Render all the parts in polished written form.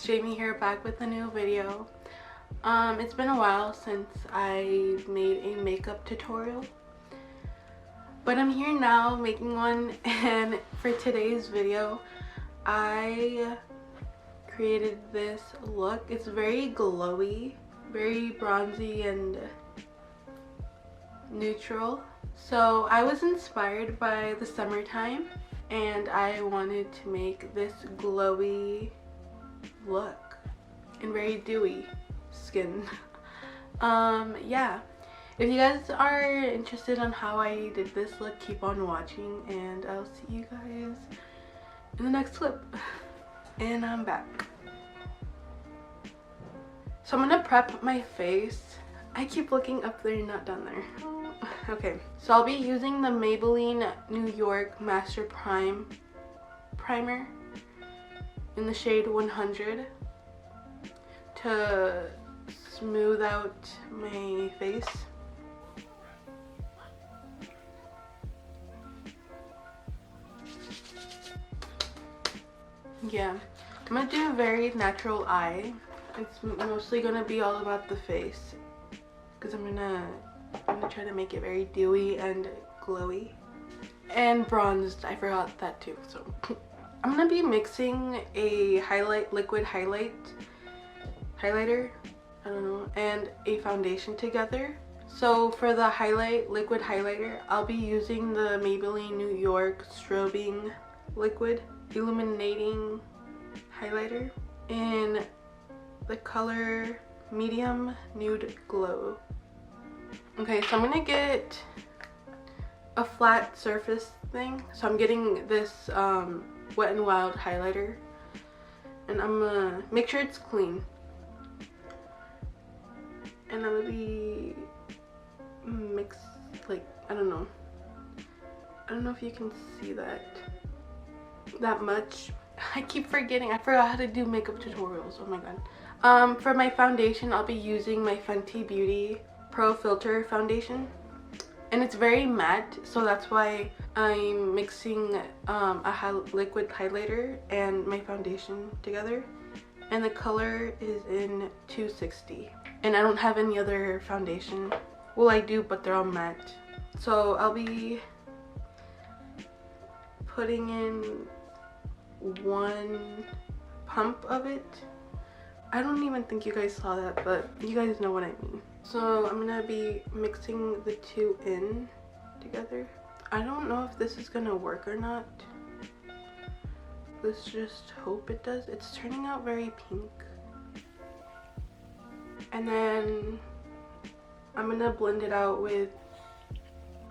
it's Jamie here, back with a new video. It's been a while since I made a makeup tutorial, but I'm here now making one, and for today's video I created this look. It's very glowy, very bronzy and neutral. So I was inspired by the summertime and I wanted to make this glowy look and very dewy skin. Yeah, if you guys are interested on how I did this look, keep on watching and I'll see you guys in the next clip. And I'm back. So I'm gonna prep my face. I keep looking up there, not down there. Okay, so I'll be using the Maybelline New York Master Primer in the shade 100 to smooth out my face. Yeah, I'm gonna do a very natural eye. It's mostly gonna be all about the face because I'm gonna try to make it very dewy and glowy and bronzed. I forgot that too. So I'm gonna be mixing a liquid highlighter, I don't know, and a foundation together. So for the liquid highlighter, I'll be using the Maybelline New York Strobing Liquid Illuminating Highlighter in the color Medium Nude Glow. Okay, so I'm gonna get a flat surface thing. So I'm getting this Wet n Wild highlighter, and I'm gonna make sure it's clean. And I'm gonna be mixed, like, I don't know if you can see that much. I keep forgetting. I forgot how to do makeup tutorials. Oh my god. For my foundation, I'll be using my Fenty Beauty Pro Filter foundation, and it's very matte, so that's why I'm mixing a liquid highlighter and my foundation together, and the color is in 260. And I don't have any other foundation. Well, I do, but they're all matte. So I'll be putting in one pump of it. I don't even think you guys saw that, but you guys know what I mean. So I'm gonna be mixing the two in together. I don't know if this is gonna work or not. Let's just hope it does. It's turning out very pink. And then I'm gonna blend it out with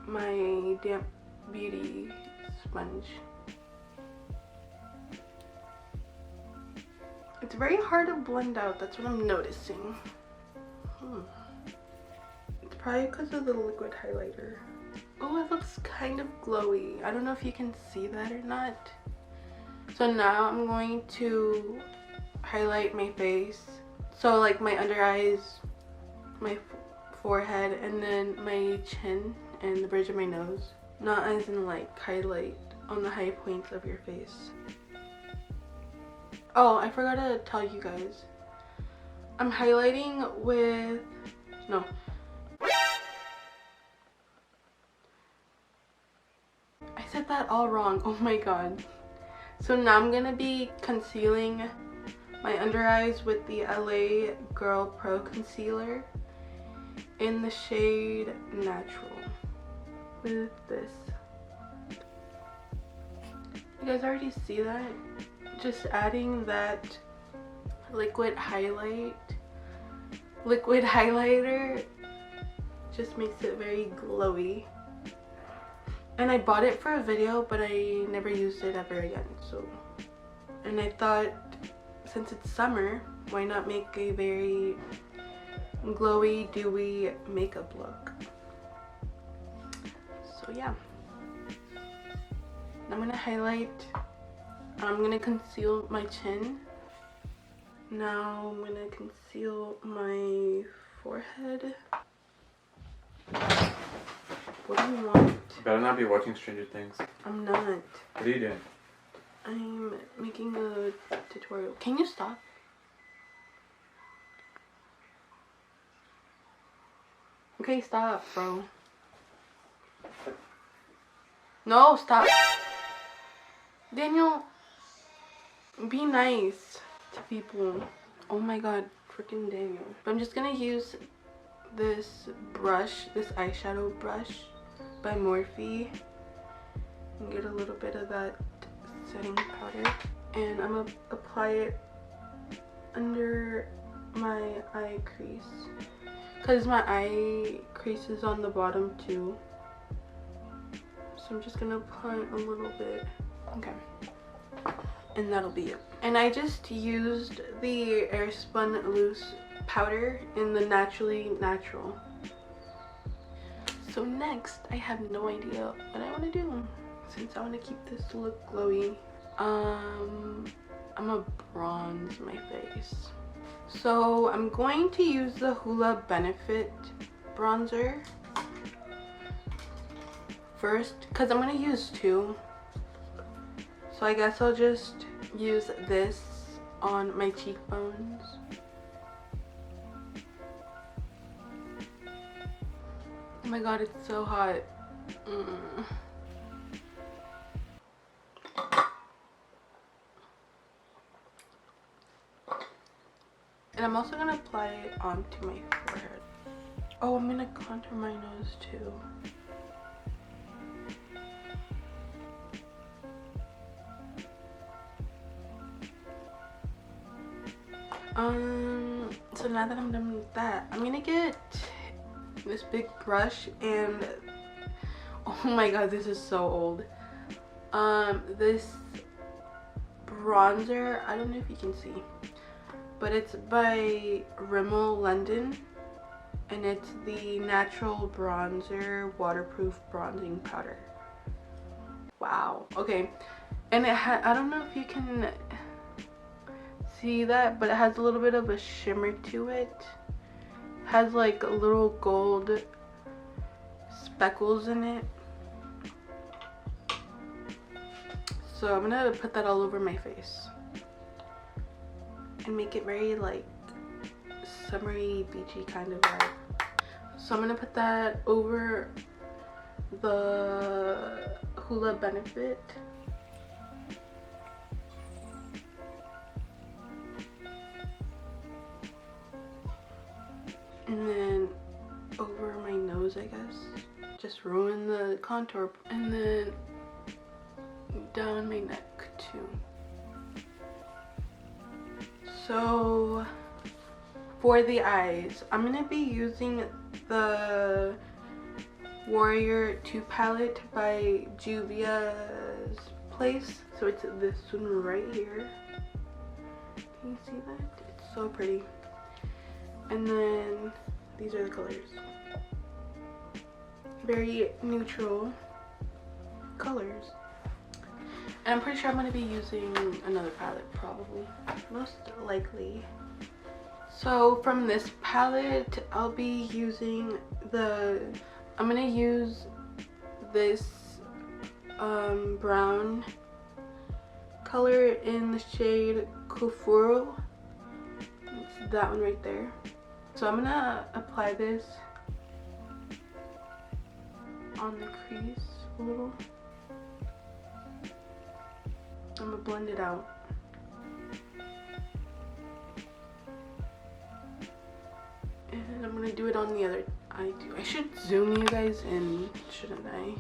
my damp beauty sponge. It's very hard to blend out, that's what I'm noticing. It's probably because of the liquid highlighter. Oh, it looks kind of glowy. I don't know if you can see that or not. So now I'm going to highlight my face. So like my under eyes, my forehead, and then my chin and the bridge of my nose. Not as in like highlight on the high points of your face. Oh, I forgot to tell you guys. I'm highlighting with, no. I said that all wrong, oh my god. So now I'm gonna be concealing my under eyes with the LA Girl Pro Concealer in the shade Natural with this. You guys already see that? Just adding that liquid highlighter just makes it very glowy. And I bought it for a video, but I never used it ever again. So, and I thought, since it's summer, why not make a very glowy, dewy makeup look? So yeah, I'm gonna highlight. I'm gonna conceal my chin. Now I'm gonna conceal my forehead. What do you want? You better not be watching Stranger Things. I'm not. What are you doing? I'm making a tutorial. Can you stop? Okay, stop, bro. No, stop. Daniel, be nice to people. Oh my god, freaking Daniel. But I'm just gonna use this brush, this eyeshadow brush by Morphe, and get a little bit of that setting powder. And I'm gonna apply it under my eye crease, because my eye crease is on the bottom too. So I'm just gonna apply a little bit. Okay. And that'll be it. And I just used the Airspun Loose powder in the Naturally Natural. So next, I have no idea what I want to do, since I want to keep this look glowy. I'm gonna bronze my face. So I'm going to use the Hoola Benefit bronzer first, because I'm gonna use two. So I guess I'll just use this on my cheekbones. Oh my god, it's so hot. And I'm also gonna apply it onto my forehead. Oh, I'm gonna contour my nose too. So now that I'm done with that, I'm gonna get this big brush, and oh my god, this is so old. This bronzer, I don't know if you can see, but it's by Rimmel London, and it's the Natural Bronzer Waterproof Bronzing Powder. Wow. Okay, and it I don't know if you can see that, but it has a little bit of a shimmer to it. Has like little gold speckles in it. So I'm gonna put that all over my face and make it very like summery, beachy kind of vibe. So I'm gonna put that over the Hoola Benefit. And then over my nose, I guess. Just ruin the contour. And then down my neck too. So for the eyes, I'm gonna be using the Warrior 2 palette by Juvia's Place. So it's this one right here. Can you see that? It's so pretty. And then these are the colors. Very neutral colors. And I'm pretty sure I'm going to be using another palette probably. Most likely. So from this palette, I'll be using I'm going to use this brown color in the shade Kufuro. It's that one right there. So I'm gonna apply this on the crease a little. I'm gonna blend it out. And I'm gonna do it on the other eye too. I should zoom you guys in, shouldn't I?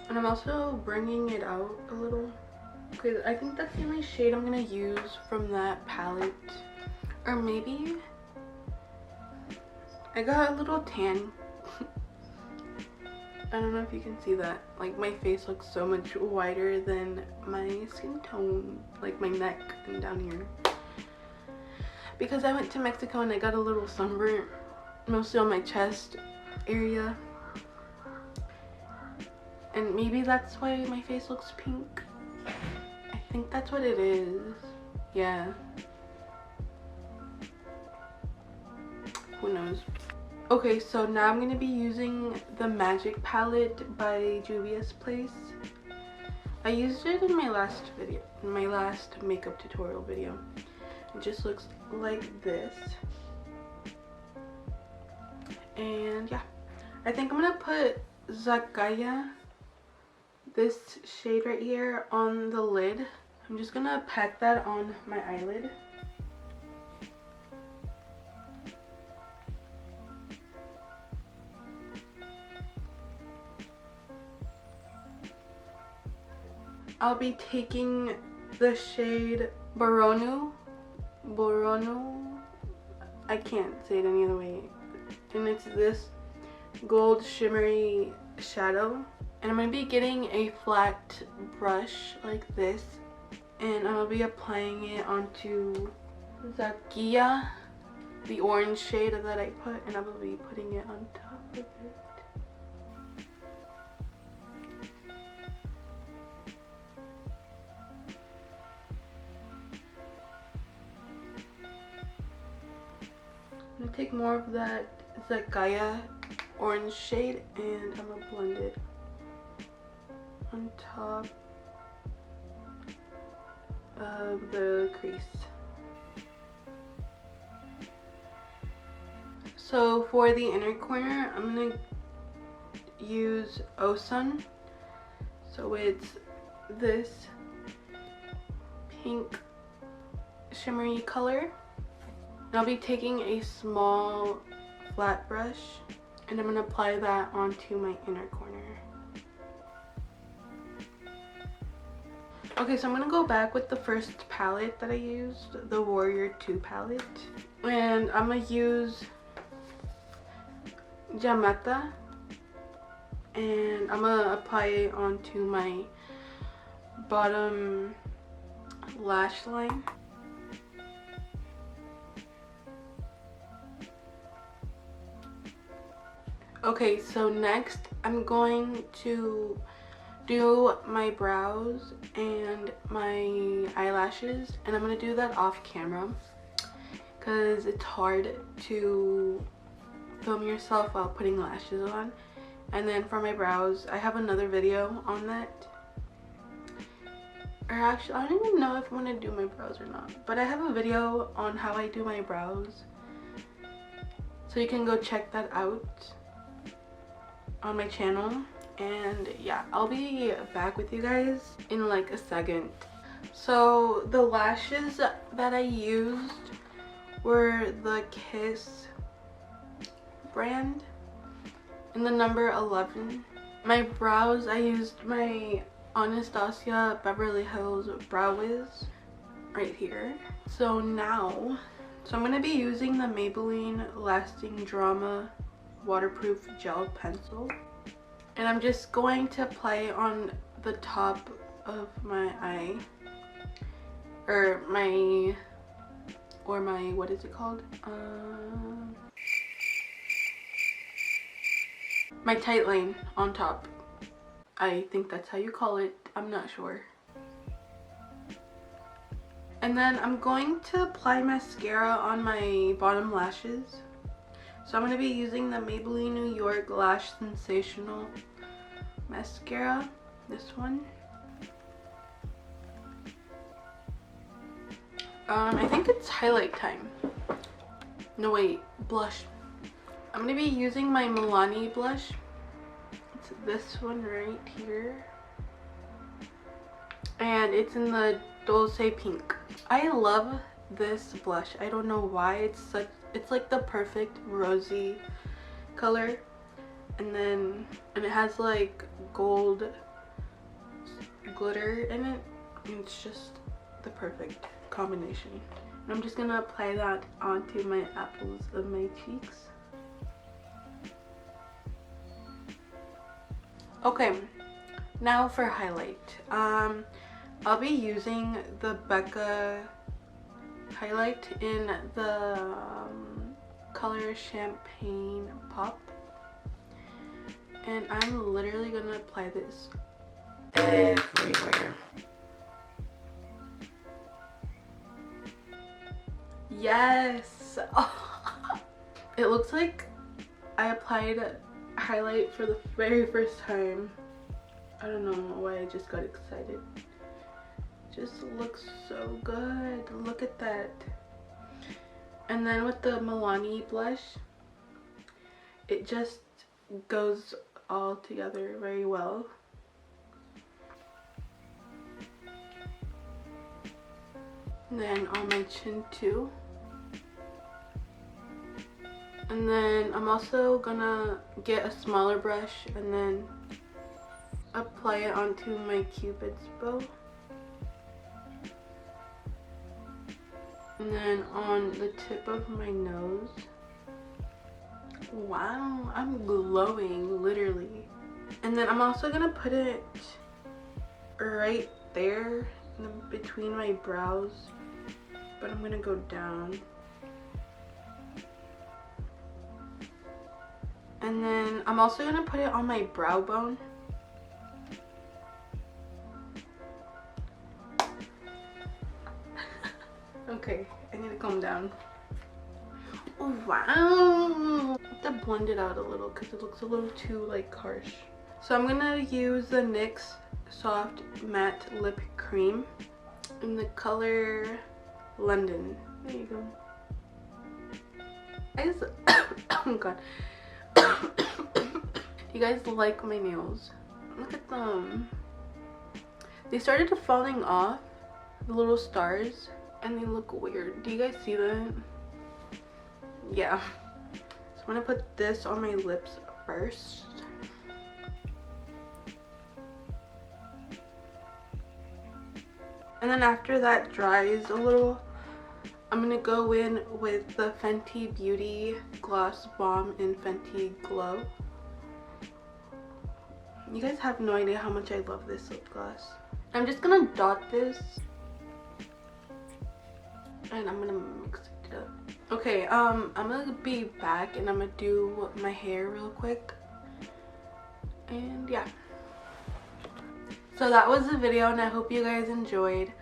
And I'm also bringing it out a little. Okay, I think that's the only shade I'm gonna use from that palette. Or maybe I got a little tan. I don't know if you can see that. Like, my face looks so much whiter than my skin tone, like my neck and down here. Because I went to Mexico and I got a little sunburn, mostly on my chest area. And maybe that's why my face looks pink. I think that's what it is. Yeah. Who knows? Okay, so now I'm going to be using the Magic palette by Juvia's Place. I used it in my last video, in my last makeup tutorial video. It just looks like this. And yeah, I think I'm gonna put Zakaya, this shade right here, on the lid. I'm just gonna pat that on my eyelid. I'll be taking the shade Boronu. I can't say it any other way. And it's this gold shimmery shadow. And I'm going to be getting a flat brush like this. And I'm going to be applying it onto Zakia, the orange shade that I put. And I will be putting it on top of it. I'm going to take more of that Zakaya orange shade and I'm going to blend it on top of the crease. So for the inner corner, I'm going to use Osun. So it's this pink shimmery color. And I'll be taking a small flat brush and I'm going to apply that onto my inner corner. Okay, so I'm going to go back with the first palette that I used, the Warrior 2 palette. And I'm going to use Jamata. And I'm going to apply it onto my bottom lash line. Okay, so next I'm going to do my brows and my eyelashes, and I'm going to do that off camera because it's hard to film yourself while putting lashes on. And then for my brows, I have another video on that. Or actually, I don't even know if I'm going to do my brows or not, but I have a video on how I do my brows, so you can go check that out on my channel. And yeah, I'll be back with you guys in like a second. So the lashes that I used were the Kiss brand in the number 11. My brows, I used my Anastasia Beverly Hills Brow Wiz right here. So now, I'm going to be using the Maybelline Lasting Drama waterproof gel pencil, and I'm just going to apply it on the top of my eye, or my what is it called, my tight line on top. I think that's how you call it, I'm not sure. And then I'm going to apply mascara on my bottom lashes. So I'm going to be using the Maybelline New York Lash Sensational mascara, this one. I think it's highlight time. No wait, blush. I'm going to be using my Milani blush. It's this one right here. And it's in the Dulce Pink. I love this blush. I don't know why. It's like the perfect rosy color, and it has like gold glitter in it, and it's just the perfect combination. And I'm just gonna apply that onto my apples of my cheeks. Okay, now for highlight. I'll be using the Becca highlight in the color Champagne Pop, and I'm literally gonna apply this everywhere. Yes. Oh. It looks like I applied highlight for the very first time. I don't know why, I just got excited. Just looks so good. Look at that. And then with the Milani blush, it just goes all together very well. And then on my chin too. And then I'm also gonna get a smaller brush and then apply it onto my Cupid's bow. And then on the tip of my nose. Wow, I'm glowing, literally. And then I'm also gonna put it right there in between my brows, but I'm gonna go down. And then I'm also gonna put it on my brow bone. Okay, I need to calm down. Oh, wow. I have to blend it out a little because it looks a little too like harsh. So I'm gonna use the NYX Soft Matte Lip Cream in the color London. There you go. Oh god. Do you guys like my nails? Look at them. They started falling off, the little stars, and they look weird. Do you guys see that? Yeah. So I'm gonna put this on my lips first. And then after that dries a little, I'm gonna go in with the Fenty Beauty Gloss Bomb in Fenty Glow. You guys have no idea how much I love this lip gloss. I'm just gonna dot this. And I'm gonna mix it up. Okay, I'm gonna be back and I'm gonna do my hair real quick. And yeah. So that was the video and I hope you guys enjoyed.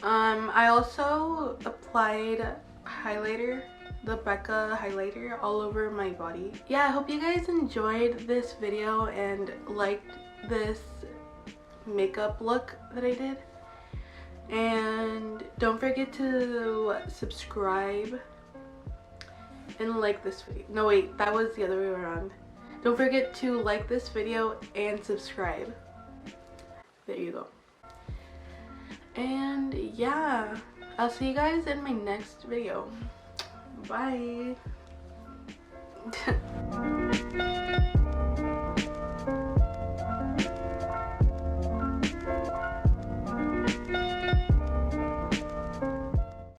I also applied highlighter, the Becca highlighter, all over my body. Yeah, I hope you guys enjoyed this video and liked this makeup look that I did. And don't forget to subscribe and like this video. No wait, that was the other way around. Don't forget to like this video and subscribe. There you go. And yeah, I'll see you guys in my next video. Bye.